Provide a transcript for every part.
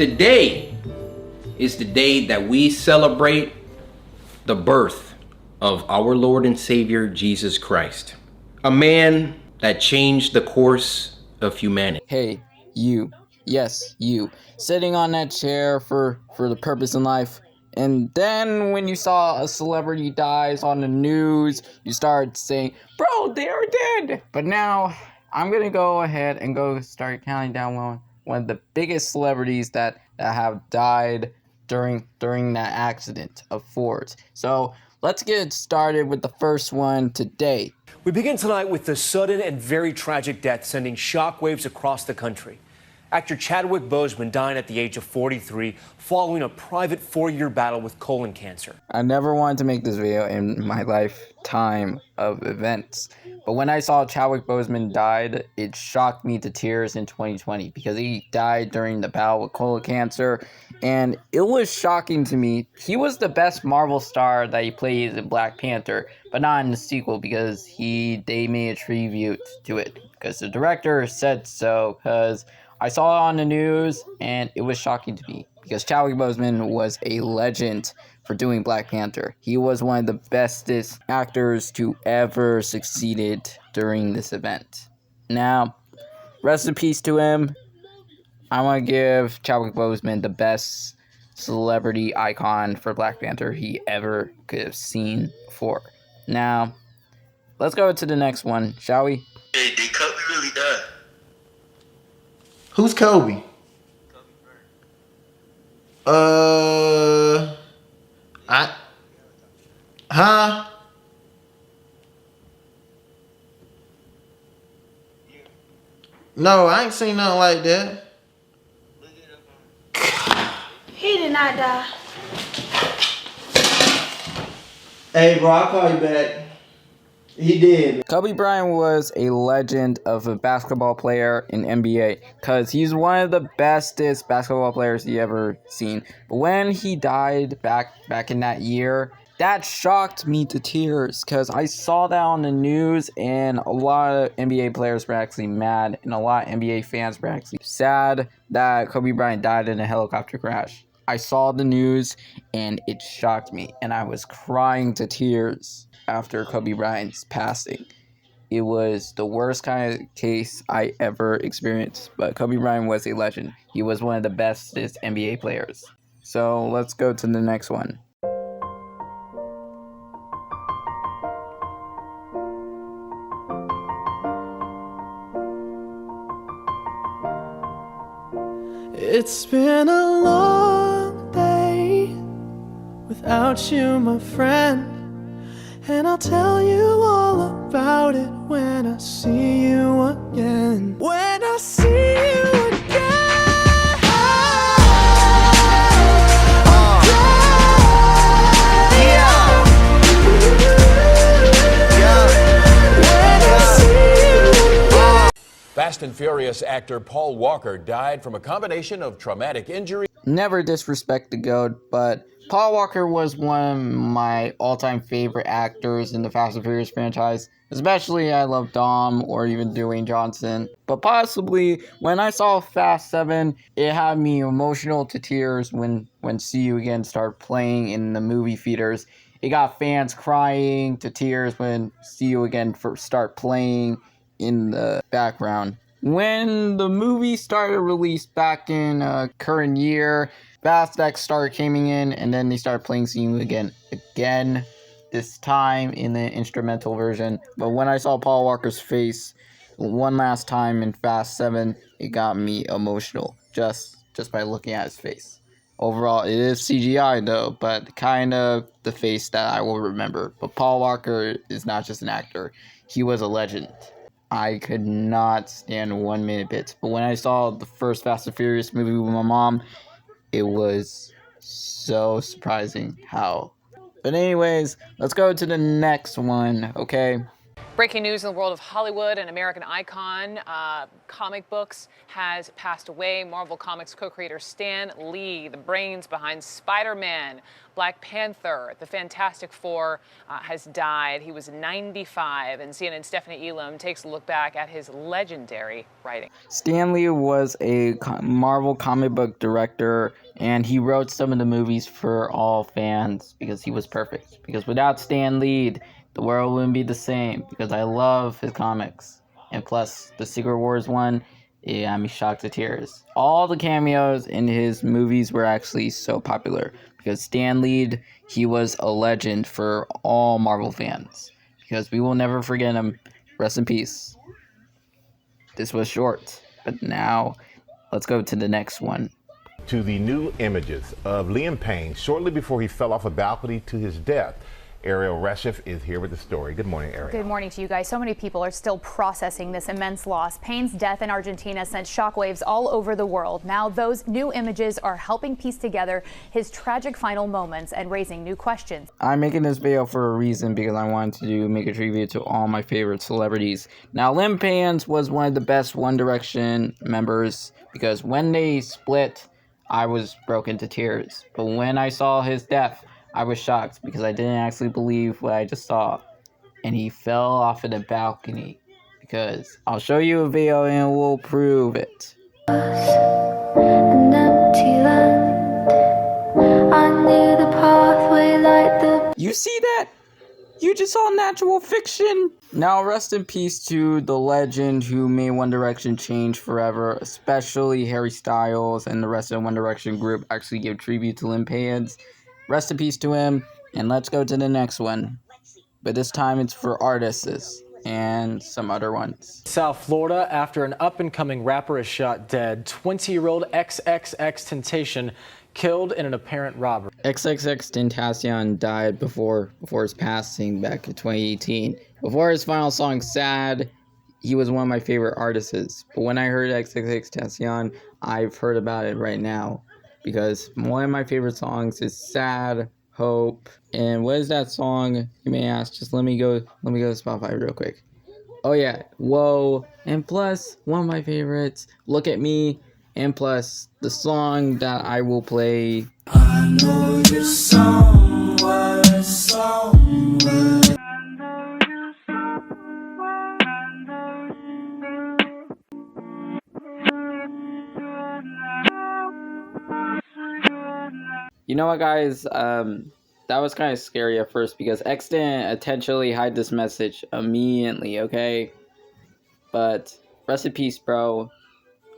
Today is the day that we celebrate the birth of our Lord and Savior Jesus Christ, a man that changed the course of humanity. Hey, you. Yes, you. Sitting on that chair for the purpose in life. And then when you saw a celebrity dies on the news, you started saying, bro, they are dead. But now, I'm going to go ahead and go start counting down one of the biggest celebrities that have died during that accident of Ford. So, let's get started with the first one today. We begin tonight with the sudden and very tragic death sending shockwaves across the country. Actor Chadwick Boseman died at the age of 43 following a private 4-year battle with colon cancer. I never wanted to make this video in my lifetime of events, but when I saw Chadwick Boseman died, it shocked me to tears in 2020 because he died during the battle with colon cancer, and it was shocking to me. He was the best Marvel star that he plays in Black Panther, but not in the sequel because they made a tribute to it because the director said so, because I saw it on the news, and it was shocking to me because Chadwick Boseman was a legend for doing Black Panther. He was one of the bestest actors to ever succeeded during this event. Now, rest in peace to him. I want to give Chadwick Boseman the best celebrity icon for Black Panther he ever could have seen before. Now, let's go to the next one, shall we? Hey, did Kobe really die? Who's Kobe? Huh? No, I ain't seen nothing like that. He did not die. Hey, bro, I'll call you back. He did. Kobe Bryant was a legend of a basketball player in NBA because he's one of the bestest basketball players you ever seen. But when he died back in that year, that shocked me to tears because I saw that on the news, and a lot of NBA players were actually mad, and a lot of NBA fans were actually sad that Kobe Bryant died in a helicopter crash. I saw the news and it shocked me, and I was crying to tears after Kobe Bryant's passing. It was the worst kind of case I ever experienced, but Kobe Bryant was a legend. He was one of the bestest NBA players. So let's go to the next one. It's been a long day without you, my friend. And I'll tell you all about it when I see you again. When I see you again. Fast and Furious actor Paul Walker died from a combination of traumatic injury. Never disrespect the GOAT, but Paul Walker was one of my all-time favorite actors in the Fast and Furious franchise. Especially I love Dom or even Dwayne Johnson. But possibly when I saw Fast 7, it had me emotional to tears when See You Again started playing in the movie theaters. It got fans crying to tears when See You Again first start playing in the background. When the movie started released back in current year, Fast X started coming in, and then they started playing See You Again, this time in the instrumental version. But when I saw Paul Walker's face one last time in Fast 7, it got me emotional just by looking at his face. Overall, it is CGI though, but kind of the face that I will remember. But Paul Walker is not just an actor, he was a legend. I could not stand 1 minute bit. But when I saw the first Fast and Furious movie with my mom, it was so surprising how. But anyways, let's go to the next one, okay? Breaking news in the world of Hollywood. An American icon, comic books, has passed away. Marvel Comics co-creator Stan Lee, the brains behind Spider-Man, Black Panther, the Fantastic Four, has died. He was 95, and CNN's Stephanie Elam takes a look back at his legendary writing. Stan Lee was a Marvel comic book director, and he wrote some of the movies for all fans because he was perfect. Because without Stan Lee, the world wouldn't be the same, because I love his comics. And plus, the Secret Wars one, it got me shocked to tears. All the cameos in his movies were actually so popular, because Stan Lee, he was a legend for all Marvel fans. Because we will never forget him. Rest in peace. This was short, but now let's go to the next one. To the new images of Liam Payne shortly before he fell off a balcony to his death. Ariel Reshef is here with the story. Good morning, Ariel. Good morning to you guys. So many people are still processing this immense loss. Payne's death in Argentina sent shockwaves all over the world. Now those new images are helping piece together his tragic final moments and raising new questions. I'm making this video for a reason, because I wanted to make a tribute to all my favorite celebrities. Now, Liam Payne was one of the best One Direction members, because when they split, I was broken to tears. But when I saw his death, I was shocked, because I didn't actually believe what I just saw. And he fell off of the balcony. Because I'll show you a video and we'll prove it. You see that? You just saw Natural Fiction. Now rest in peace to the legend who made One Direction change forever, especially Harry Styles and the rest of the One Direction group actually give tribute to Liam Payne. Rest in peace to him, and let's go to the next one. But this time it's for artists and some other ones. South Florida, after an up-and-coming rapper is shot dead, 20-year-old XXXTentacion killed in an apparent robbery. XXXTentacion died before his passing back in 2018. Before his final song, Sad, he was one of my favorite artists. But when I heard XXXTentacion, I've heard about it right now. Because one of my favorite songs is Sad, Hope, and what is that song, you may ask? Just let me go to Spotify real quick. Oh yeah, Whoa, and plus, one of my favorites, Look at Me, and plus, the song that I will play. I know you're somewhere. You know what, guys, that was kind of scary at first, because X didn't intentionally hide this message immediately, okay? But rest in peace, bro.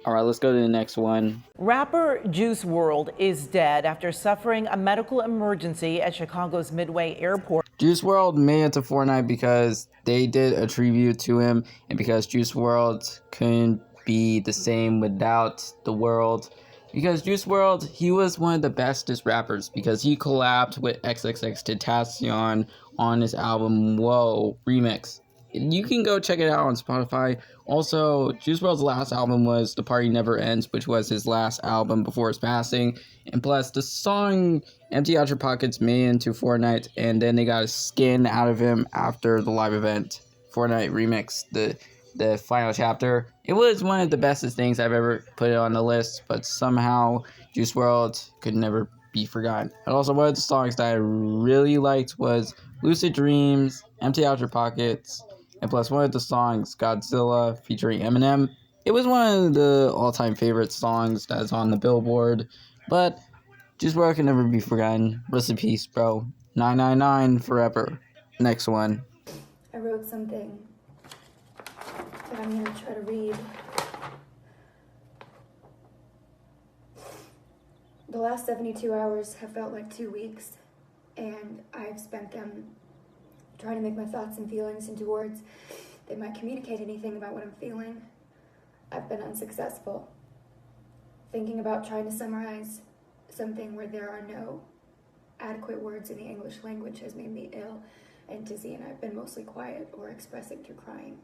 Alright, let's go to the next one. Rapper Juice WRLD is dead after suffering a medical emergency at Chicago's Midway Airport. Juice WRLD made it to Fortnite because they did a tribute to him, and because Juice WRLD couldn't be the same without the world. Because Juice WRLD, he was one of the bestest rappers, because he collabed with XXXTentacion on his album Whoa Remix. You can go check it out on Spotify. Also, Juice WRLD's last album was The Party Never Ends, which was his last album before his passing. And plus, the song Empty Out Your Pockets made into Fortnite, and then they got a skin out of him after the live event. Fortnite Remix, the final chapter. It was one of the bestest things I've ever put on the list, but somehow Juice WRLD could never be forgotten. And also, one of the songs that I really liked was Lucid Dreams, Empty Out Your Pockets, and plus one of the songs, Godzilla, featuring Eminem. It was one of the all-time favorite songs that's on the Billboard, but Juice WRLD can never be forgotten. Rest in peace, bro. 999 forever. Next one. I wrote something that I'm going to try to read. The last 72 hours have felt like 2 weeks, and I've spent them trying to make my thoughts and feelings into words that might communicate anything about what I'm feeling. I've been unsuccessful. Thinking about trying to summarize something where there are no adequate words in the English language has made me ill and dizzy, and I've been mostly quiet or expressing through crying.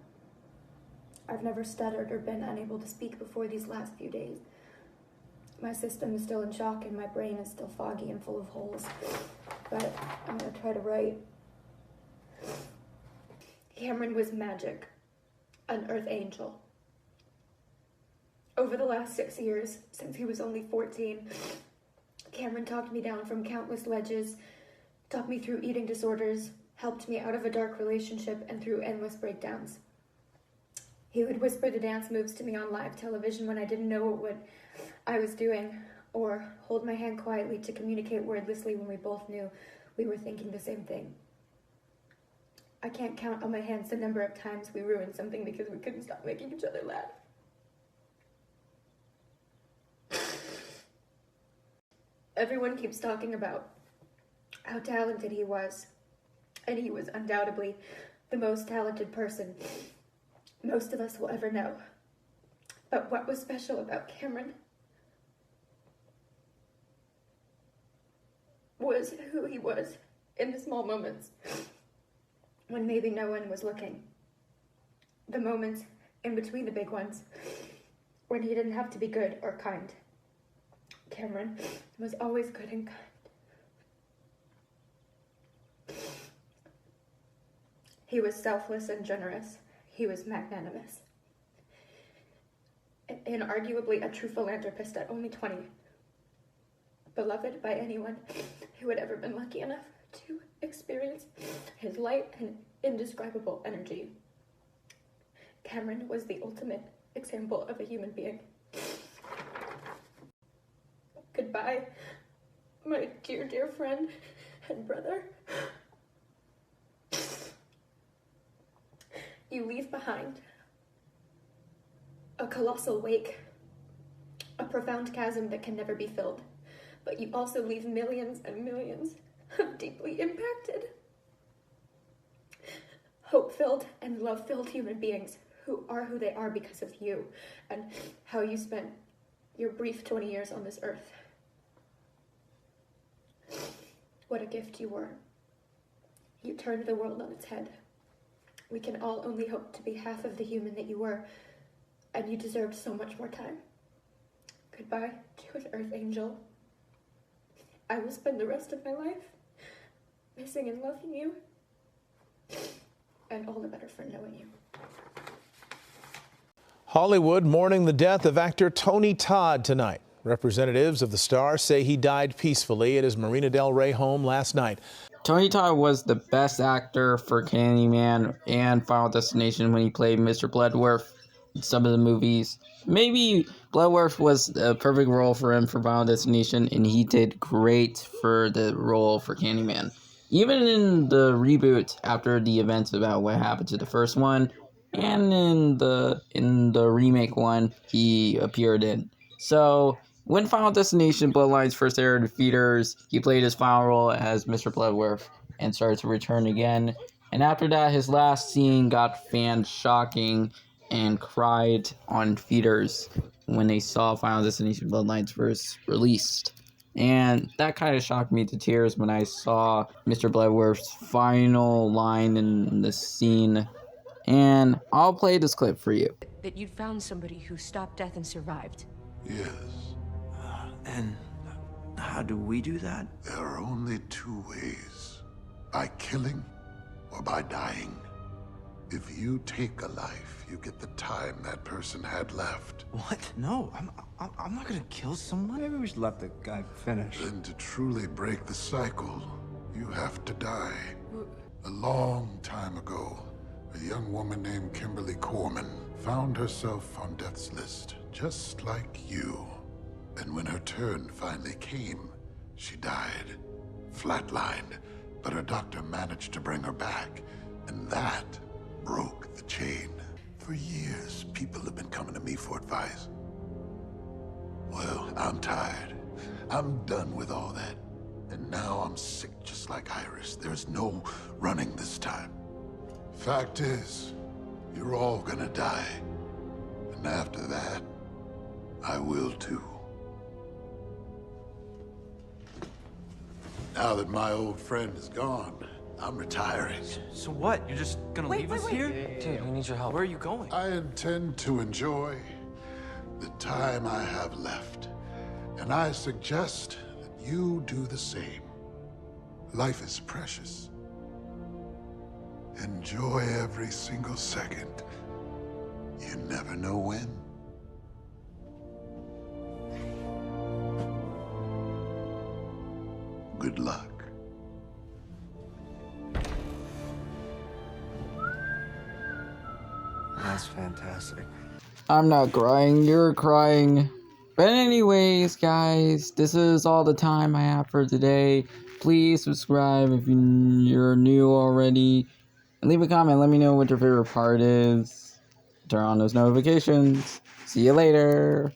I've never stuttered or been unable to speak before these last few days. My system is still in shock and my brain is still foggy and full of holes, but I'm going to try to write. Cameron was magic, an earth angel. Over the last 6 years, since he was only 14, Cameron talked me down from countless ledges, talked me through eating disorders, helped me out of a dark relationship, and through endless breakdowns. He would whisper the dance moves to me on live television when I didn't know what I was doing, or hold my hand quietly to communicate wordlessly when we both knew we were thinking the same thing. I can't count on my hands the number of times we ruined something because we couldn't stop making each other laugh. Everyone keeps talking about how talented he was, and he was undoubtedly the most talented person most of us will ever know. But what was special about Cameron was who he was in the small moments when maybe no one was looking. The moments in between the big ones when he didn't have to be good or kind. Cameron was always good and kind. He was selfless and generous. He was magnanimous. And arguably a true philanthropist at only 20. Beloved by anyone who had ever been lucky enough to experience his light and indescribable energy. Cameron was the ultimate example of a human being. Goodbye, my dear, dear friend and brother. You leave behind a colossal wake, a profound chasm that can never be filled, but you also leave millions and millions of deeply impacted, hope-filled and love-filled human beings who are who they are because of you and how you spent your brief 20 years on this earth. What a gift you were. You turned the world on its head. We can all only hope to be half of the human that you were, and you deserved so much more time. Goodbye to an Earth Angel. I will spend the rest of my life missing and loving you, and all the better for knowing you. Hollywood mourning the death of actor Tony Todd tonight. Representatives of the star say he died peacefully at his Marina del Rey home last night. Tony Todd was the best actor for Candyman and Final Destination when he played Mr. Bloodworth in some of the movies. Maybe Bloodworth was a perfect role for him for Final Destination, and he did great for the role for Candyman. Even in the reboot, after the events about what happened to the first one, and in the remake one, he appeared in. So when Final Destination Bloodlines first aired in theaters, he played his final role as Mr. Bloodworth and started to return again. And after that, his last scene got fans shocking and cried on theaters when they saw Final Destination Bloodlines first released. And that kind of shocked me to tears when I saw Mr. Bloodworth's final line in the scene. And I'll play this clip for you. That you'd found somebody who stopped death and survived. Yes. And how do we do that? There are only two ways. By killing or by dying. If you take a life, you get the time that person had left. What? No, I'm not gonna kill someone. Maybe we should let the guy finish. Then to truly break the cycle, you have to die. A long time ago, a young woman named Kimberly Corman found herself on death's list, just like you. And when her turn finally came, she died, flatlined, but her doctor managed to bring her back, and that broke the chain. For years, people have been coming to me for advice. Well, I'm tired. I'm done with all that. And now I'm sick just like Iris. There's no running this time. Fact is, you're all gonna die. And after that, I will too. Now that my old friend is gone, I'm retiring. So what? You're just gonna leave us here? Dude, we need your help. Where are you going? I intend to enjoy the time I have left. And I suggest that you do the same. Life is precious. Enjoy every single second. You never know when. Good luck. That's fantastic. I'm not crying, you're crying. But anyways, guys, this is all the time I have for today. Please subscribe if you're new already. And leave a comment, let me know what your favorite part is. Turn on those notifications. See you later.